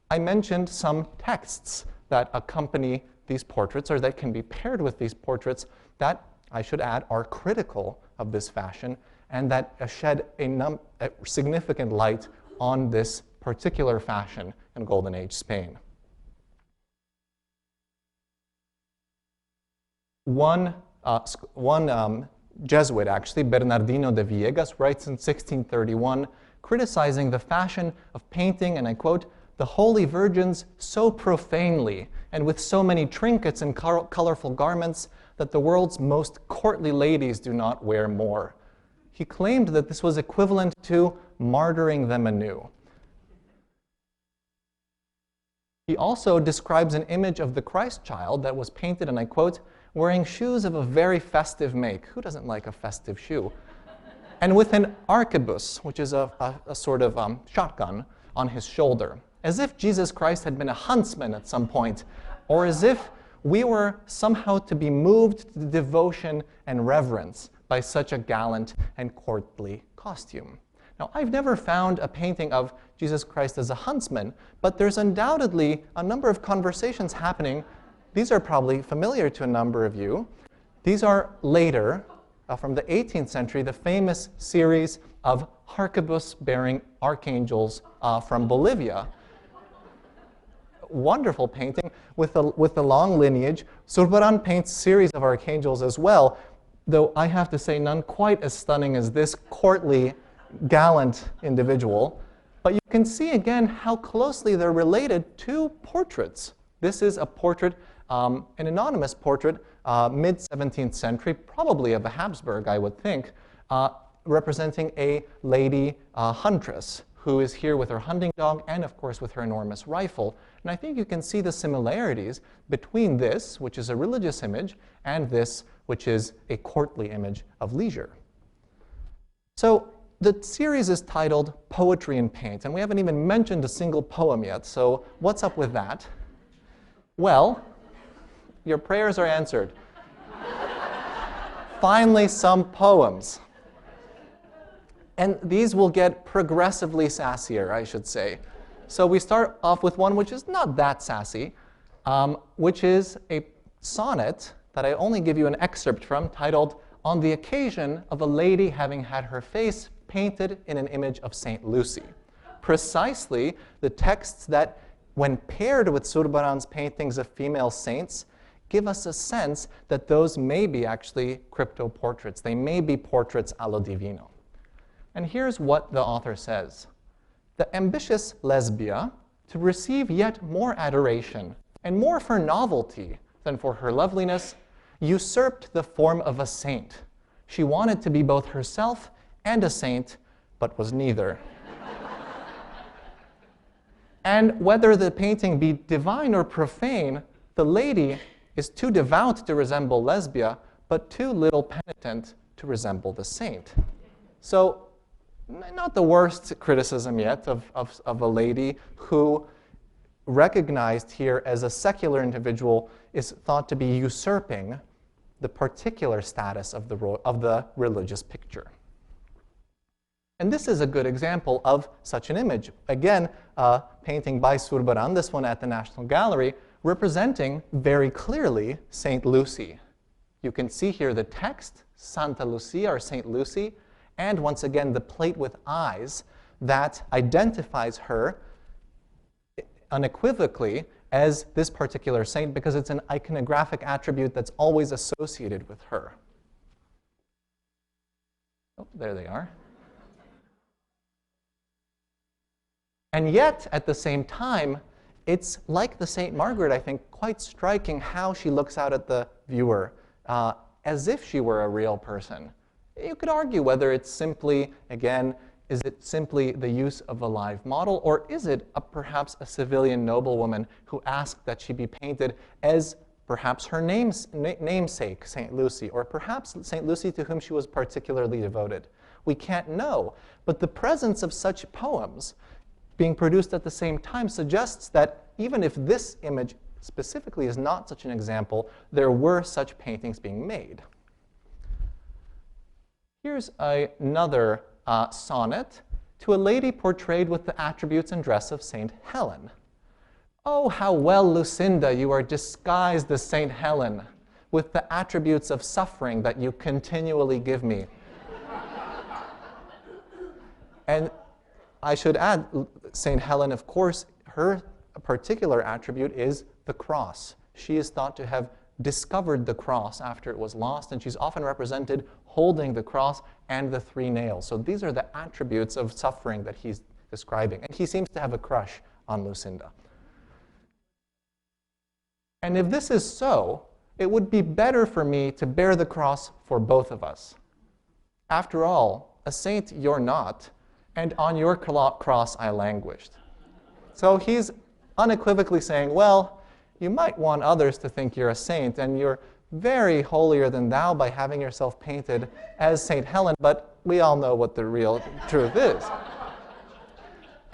I mentioned some texts that accompany these portraits, or that can be paired with these portraits, that, I should add, are critical of this fashion and that shed a significant light on this particular fashion in Golden Age Spain. One Jesuit actually, Bernardino de Villegas, writes in 1631, criticizing the fashion of painting, and I quote, "the holy virgins so profanely and with so many trinkets and colorful garments that the world's most courtly ladies do not wear more." He claimed that this was equivalent to martyring them anew. He also describes an image of the Christ child that was painted, and I quote, "wearing shoes of a very festive make." Who doesn't like a festive shoe? "And with an arquebus," which is a sort of shotgun, on his shoulder, as if Jesus Christ had been a huntsman at some point, or as if we were somehow to be moved to devotion and reverence by such a gallant and courtly costume. Now, I've never found a painting of Jesus Christ as a huntsman, but there's undoubtedly a number of conversations happening. These are probably familiar to a number of you. These are later, from the 18th century, the famous series of arquebus-bearing archangels from Bolivia. Wonderful painting with a long lineage. Zurbaran paints a series of archangels as well, though I have to say none quite as stunning as this courtly, gallant individual. But you can see again how closely they're related to portraits. This is a portrait, an anonymous portrait, mid-17th century, probably of a Habsburg, I would think, representing a lady huntress who is here with her hunting dog and, of course, with her enormous rifle. And I think you can see the similarities between this, which is a religious image, and this, which is a courtly image of leisure. So the series is titled Poetry in Paint, and we haven't even mentioned a single poem yet, so what's up with that? Well, your prayers are answered. Finally, some poems. And these will get progressively sassier, I should say. So we start off with one which is not that sassy, which is a sonnet that I only give you an excerpt from, titled "On the Occasion of a Lady Having Had Her Face Painted in an Image of St. Lucy." Precisely the texts that, when paired with Zurbaran's paintings of female saints, give us a sense that those may be actually crypto-portraits. They may be portraits a lo Divino. And here's what the author says. "The ambitious Lesbia, to receive yet more adoration, and more for novelty than for her loveliness, usurped the form of a saint. She wanted to be both herself and a saint, but was neither." And whether the painting be divine or profane, the lady is too devout to resemble Lesbia, but too little penitent to resemble the saint. So, not the worst criticism yet of a lady who, recognized here as a secular individual, is thought to be usurping the particular status of the religious picture. And this is a good example of such an image. Again, a painting by Zurbaran, this one at the National Gallery, representing very clearly St. Lucy. You can see here the text, Santa Lucia or St. Lucy, and once again the plate with eyes that identifies her unequivocally as this particular saint because it's an iconographic attribute that's always associated with her. Oh, there they are. And yet, at the same time, it's like the St. Margaret, I think, quite striking how she looks out at the viewer as if she were a real person. You could argue whether it's simply, again, is it simply the use of a live model, or is it perhaps a civilian noblewoman who asked that she be painted as perhaps her namesake, St. Lucy, or perhaps St. Lucy to whom she was particularly devoted? We can't know, but the presence of such poems being produced at the same time suggests that even if this image specifically is not such an example, there were such paintings being made. Here's another sonnet to a lady portrayed with the attributes and dress of St. Helen. "Oh, how well, Lucinda, you are disguised as St. Helen, with the attributes of suffering that you continually give me." And I should add, St. Helen, of course, her particular attribute is the cross. She is thought to have discovered the cross after it was lost, and she's often represented holding the cross and the 3 nails. So these are the attributes of suffering that he's describing. And he seems to have a crush on Lucinda. And if this is so, it would be better for me to bear the cross for both of us. After all, a saint you're not, and on your cross I languished. So he's unequivocally saying, well, you might want others to think you're a saint, and you're very holier than thou by having yourself painted as St. Helen, but we all know what the real truth is.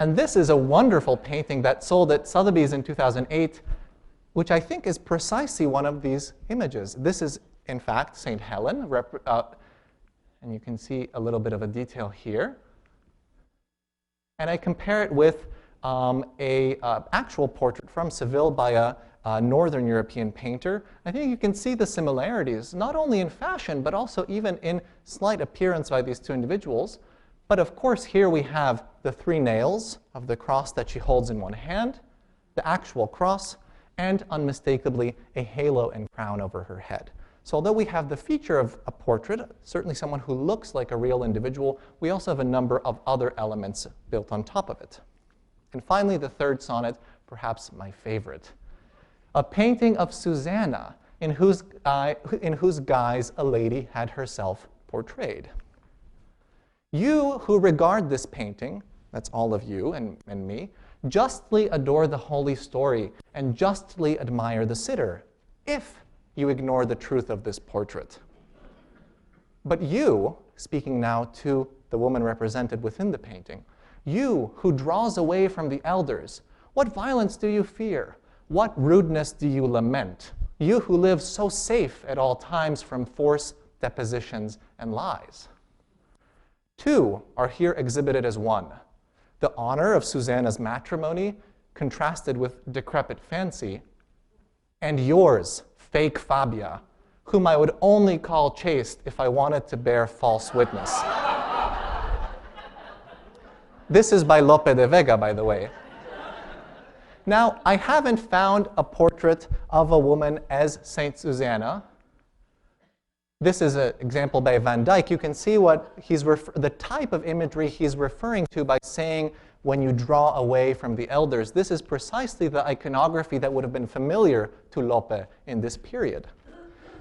And this is a wonderful painting that sold at Sotheby's in 2008, which I think is precisely one of these images. This is, in fact, St. Helen, and you can see a little bit of a detail here. And I compare it with an actual portrait from Seville by a Northern European painter. I think you can see the similarities, not only in fashion, but also even in slight appearance by these 2 individuals. But of course, here we have the 3 nails of the cross that she holds in one hand, the actual cross, and unmistakably a halo and crown over her head. So although we have the feature of a portrait, certainly someone who looks like a real individual, we also have a number of other elements built on top of it. And finally, the 3rd sonnet, perhaps my favorite. A painting of Susanna, in whose guise a lady had herself portrayed. You who regard this painting, that's all of you and me, justly adore the holy story and justly admire the sitter, if you ignore the truth of this portrait. But you, speaking now to the woman represented within the painting, you who draws away from the elders, what violence do you fear? What rudeness do you lament? You who live so safe at all times from force, depositions, and lies. 2 are here exhibited as 1. The honor of Susanna's matrimony contrasted with decrepit fancy, and yours, fake Fabia, whom I would only call chaste if I wanted to bear false witness. This is by Lope de Vega, by the way. Now, I haven't found a portrait of a woman as Saint Susanna. This is an example by Van Dyck. You can see what the type of imagery he's referring to by saying, when you draw away from the elders. This is precisely the iconography that would have been familiar to Lope in this period.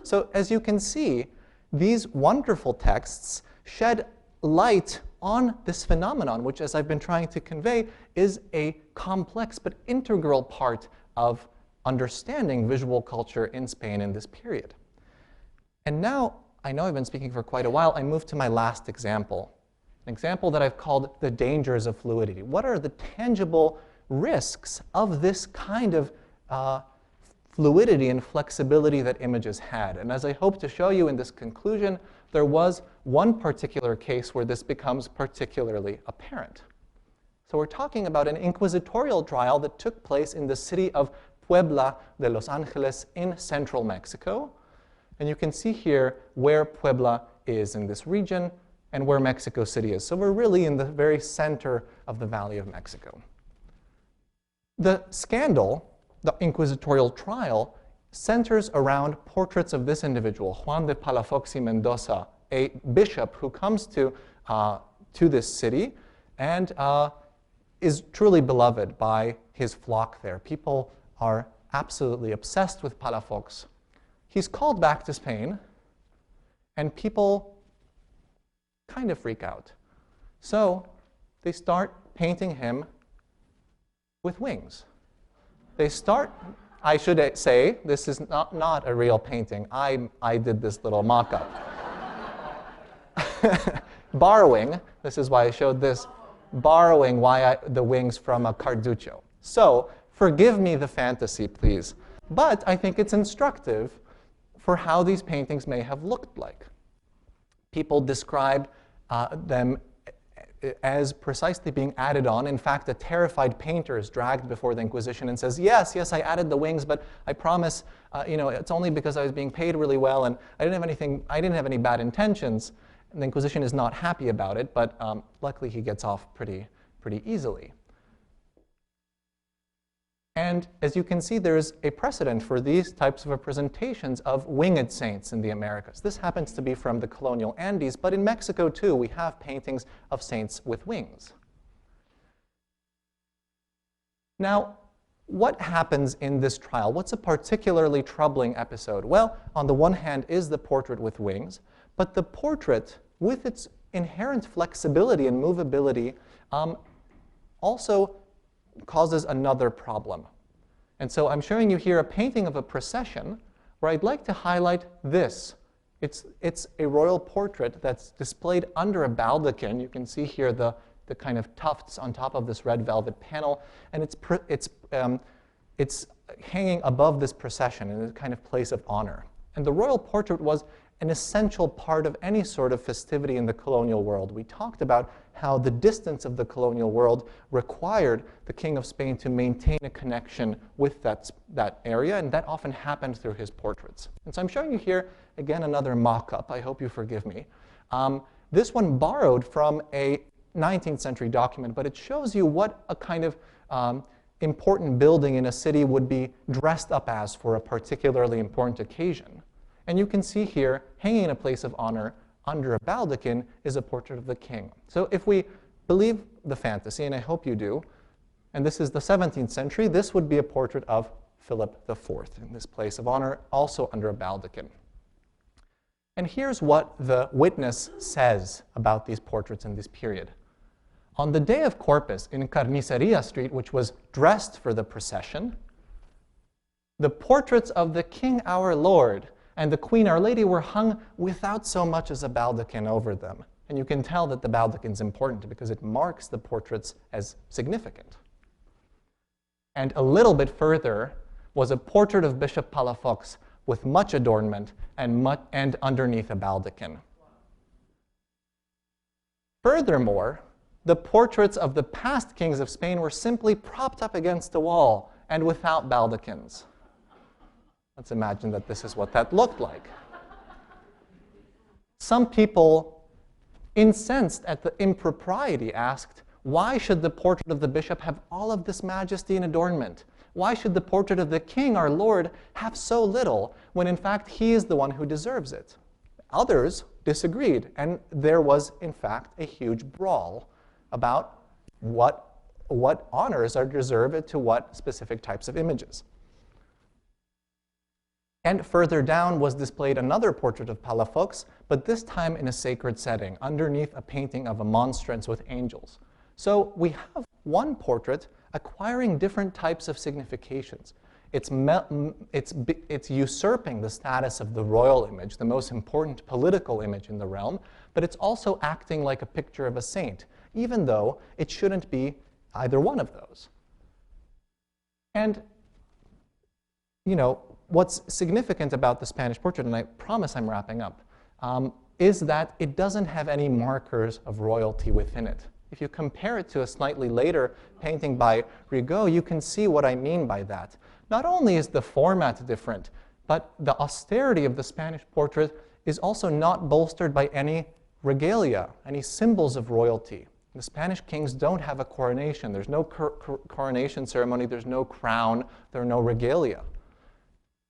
So as you can see, these wonderful texts shed light on this phenomenon, which, as I've been trying to convey, is a complex but integral part of understanding visual culture in Spain in this period. And now, I know I've been speaking for quite a while, I move to my last example, an example that I've called the dangers of fluidity. What are the tangible risks of this kind of fluidity and flexibility that images had? And as I hope to show you in this conclusion, there was one particular case where this becomes particularly apparent. So we're talking about an inquisitorial trial that took place in the city of Puebla de Los Angeles in central Mexico. And you can see here where Puebla is in this region and where Mexico City is. So we're really in the very center of the Valley of Mexico. The scandal, the inquisitorial trial, centers around portraits of this individual, Juan de Palafox y Mendoza, a bishop who comes to this city and is truly beloved by his flock there. People are absolutely obsessed with Palafox. He's called back to Spain, and people kind of freak out. So they start painting him with wings. They start, I should say, this is not a real painting. I did this little mock-up. Borrowing, this is why I showed this, borrowing the wings from a Carduccio. So forgive me the fantasy, please. But I think it's instructive for how these paintings may have looked like. People describe them as precisely being added on. In fact, a terrified painter is dragged before the Inquisition and says, yes, I added the wings, but I promise, it's only because I was being paid really well and I didn't have any bad intentions. And the Inquisition is not happy about it, but luckily he gets off pretty easily. And as you can see, there's a precedent for these types of representations of winged saints in the Americas. This happens to be from the colonial Andes, but in Mexico too, we have paintings of saints with wings. Now, what happens in this trial? What's a particularly troubling episode? Well, on the one hand is the portrait with wings, but the portrait, with its inherent flexibility and movability, also causes another problem. And so I'm showing you here a painting of a procession where I'd like to highlight this. It's a royal portrait that's displayed under a baldachin. You can see here the kind of tufts on top of this red velvet panel, and it's hanging above this procession in a kind of place of honor. And the royal portrait was an essential part of any sort of festivity in the colonial world. We talked about how the distance of the colonial world required the King of Spain to maintain a connection with that area, and that often happened through his portraits. And so I'm showing you here, again, another mock-up. I hope you forgive me. This one borrowed from a 19th century document, but it shows you what a kind of important building in a city would be dressed up as for a particularly important occasion. And you can see here, hanging in a place of honor under a baldachin, is a portrait of the king. So if we believe the fantasy, and I hope you do, and this is the 17th century, this would be a portrait of Philip IV in this place of honor, also under a baldachin. And here's what the witness says about these portraits in this period. On the day of Corpus in Carniceria Street, which was dressed for the procession, the portraits of the King our Lord and the Queen Our Lady were hung without so much as a baldachin over them. And you can tell that the baldachin is important because it marks the portraits as significant. And a little bit further was a portrait of Bishop Palafox with much adornment and underneath a baldachin. Furthermore, the portraits of the past kings of Spain were simply propped up against the wall and without baldachins. Let's imagine that this is what that looked like. Some people, incensed at the impropriety, asked, why should the portrait of the bishop have all of this majesty and adornment? Why should the portrait of the king, our Lord, have so little, when in fact he is the one who deserves it? Others disagreed, and there was in fact a huge brawl about what honors are deserved to what specific types of images. And further down was displayed another portrait of Palafox, but this time in a sacred setting, underneath a painting of a monstrance with angels. So we have one portrait acquiring different types of significations. It's usurping the status of the royal image, the most important political image in the realm, but it's also acting like a picture of a saint, even though it shouldn't be either one of those. And, you know, what's significant about the Spanish portrait, and I promise I'm wrapping up, is that it doesn't have any markers of royalty within it. If you compare it to a slightly later painting by Rigaud, you can see what I mean by that. Not only is the format different, but the austerity of the Spanish portrait is also not bolstered by any regalia, any symbols of royalty. The Spanish kings don't have a coronation. There's no coronation ceremony. There's no crown. There are no regalia.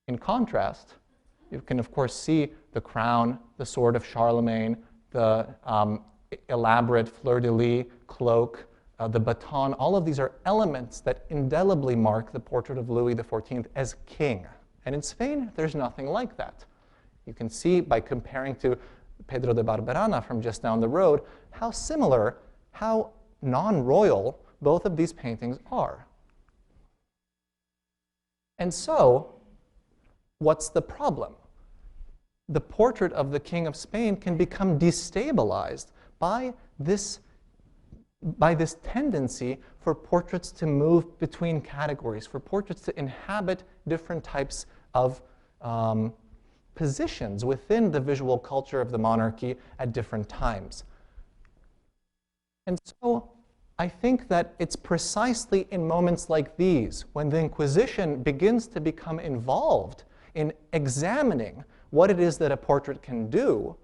In contrast, you can, of course, see the crown, the sword of Charlemagne, the elaborate fleur-de-lis cloak, the baton. All of these are elements that indelibly mark the portrait of Louis XIV as king. And in Spain, there's nothing like that. You can see by comparing to Pedro de Barberana from just down the road how similar, how non-royal both of these paintings are. And so, what's the problem? The portrait of the King of Spain can become destabilized by this tendency for portraits to move between categories, for portraits to inhabit different types of positions within the visual culture of the monarchy at different times. And so I think that it's precisely in moments like these, when the Inquisition begins to become involved in examining what it is that a portrait can do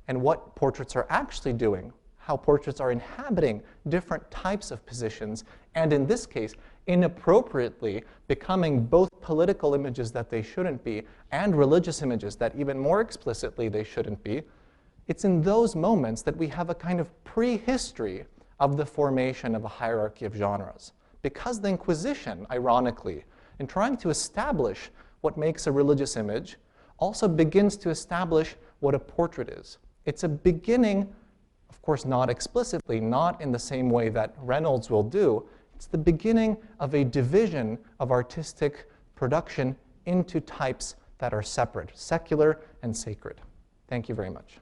and what portraits are actually doing, how portraits are inhabiting different types of positions and in this case, inappropriately becoming both political images that they shouldn't be and religious images that even more explicitly they shouldn't be, it's in those moments that we have a kind of prehistory of the formation of a hierarchy of genres. Because the Inquisition, ironically, in trying to establish what makes a religious image, also begins to establish what a portrait is. It's a beginning, of course not explicitly, not in the same way that Reynolds will do. It's the beginning of a division of artistic production into types that are separate, secular and sacred. Thank you very much.